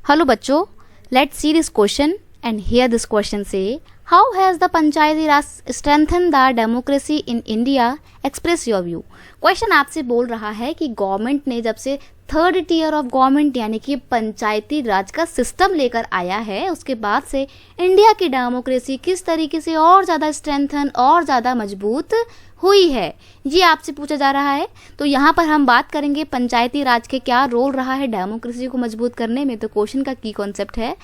Hello बच्चों, let's see this question and hear this question say, how has the Panchayati Raj strengthened the democracy in India? Express your view. Question आपसे बोल रहा है कि government ने जब से थर्ड टीयर ऑफ गवर्नमेंट यानी कि पंचायती राज का सिस्टम लेकर आया है, उसके बाद से इंडिया की डेमोक्रेसी किस तरीके से और ज़्यादा स्ट्रेंथन और ज़्यादा मजबूत हुई है, ये आपसे पूछा जा रहा है। तो यहाँ पर हम बात करेंगे पंचायती राज के क्या रोल रहा है डेमोक्रेसी को मजबूत करने में। तो क्वेश्चन का की कॉन्सेप्ट है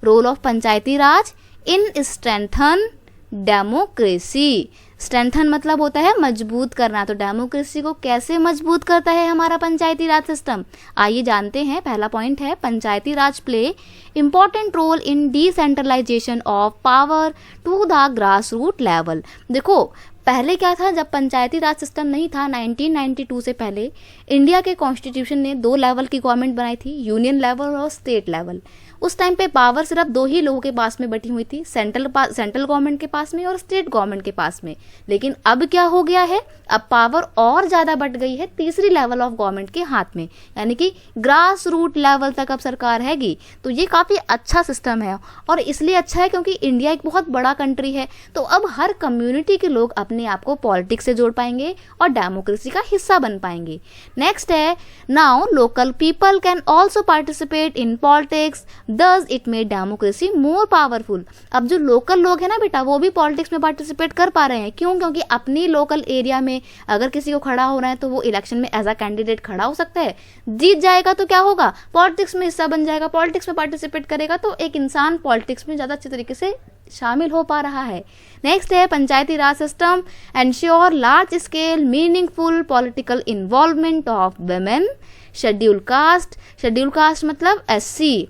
role of panchayati raj in strengthen democracy. Strengthen मतलब होता है मजबूत करना, तो डेमोक्रेसी को कैसे मजबूत करता है हमारा पंचायती राज सिस्टम, आइए जानते हैं। पहला पॉइंट है Panchayati Raj play important role in decentralization of power to the grass root level. देखो पहले क्या था, जब पंचायती राज सिस्टम नहीं था 1992 से पहले इंडिया के कॉन्स्टिट्यूशन ने दो लेवल की गवर्नमेंट बनाई थी, यूनियन लेवल और स्टेट लेवल। उस टाइम पे पावर सिर्फ दो ही लोगों के पास में बटी हुई थी, सेंट्रल गवर्नमेंट के पास में और स्टेट गवर्नमेंट के पास में। लेकिन अब क्या हो गया है, अब पावर और ज़्यादा बढ़ गई है तीसरी लेवल ऑफ गवर्नमेंट के हाथ में, यानी कि ग्रास रूट लेवल तक अब सरकार हैगी। तो ये काफ़ी अच्छा सिस्टम है और इसलिए अच्छा है क्योंकि इंडिया एक बहुत बड़ा कंट्री है, तो अब हर कम्युनिटी के लोग अपने आप को पॉलिटिक्स से जोड़ पाएंगे और डेमोक्रेसी का हिस्सा बन पाएंगे। नेक्स्ट है now local people can also participate in politics, thus it made democracy more powerful. अब जो लोकल लोग हैं ना बेटा, वो भी पॉलिटिक्स में पार्टिसिपेट कर पा रहे हैं। क्यों? क्योंकि अपनी लोकल एरिया में अगर किसी को खड़ा होना है तो वो इलेक्शन में एज अ कैंडिडेट खड़ा हो सकता है, जीत जाएगा तो क्या होगा, पॉलिटिक्स में हिस्सा बन जाएगा, पॉलिटिक्स में पार्टिसिपेट करेगा, तो एक इंसान पॉलिटिक्स में ज़्यादा अच्छे तरीके से शामिल हो पा रहा है। नेक्स्ट है Panchayati Raj system ensure large scale meaningful political involvement of women, schedule caste मतलब एससी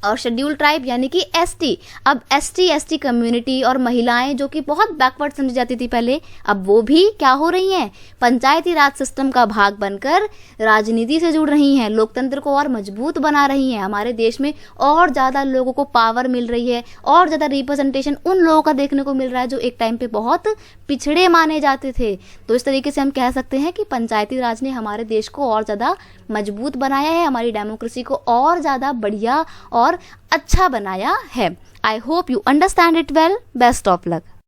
और शेड्यूल ट्राइब यानी कि एसटी। अब एसटी कम्युनिटी और महिलाएं जो कि बहुत बैकवर्ड समझी जाती थी पहले, अब वो भी क्या हो रही हैं, पंचायती राज सिस्टम का भाग बनकर राजनीति से जुड़ रही हैं, लोकतंत्र को और मजबूत बना रही हैं। हमारे देश में और ज़्यादा लोगों को पावर मिल रही है और ज़्यादा रिप्रेजेंटेशन उन लोगों का देखने को मिल रहा है जो एक टाइम पे बहुत पिछड़े माने जाते थे। तो इस तरीके से हम कह सकते हैं कि पंचायती राज ने हमारे देश को और ज़्यादा मजबूत बनाया है, हमारी डेमोक्रेसी को और ज़्यादा बढ़िया और अच्छा बनाया है। I hope you understand it well. Best of luck.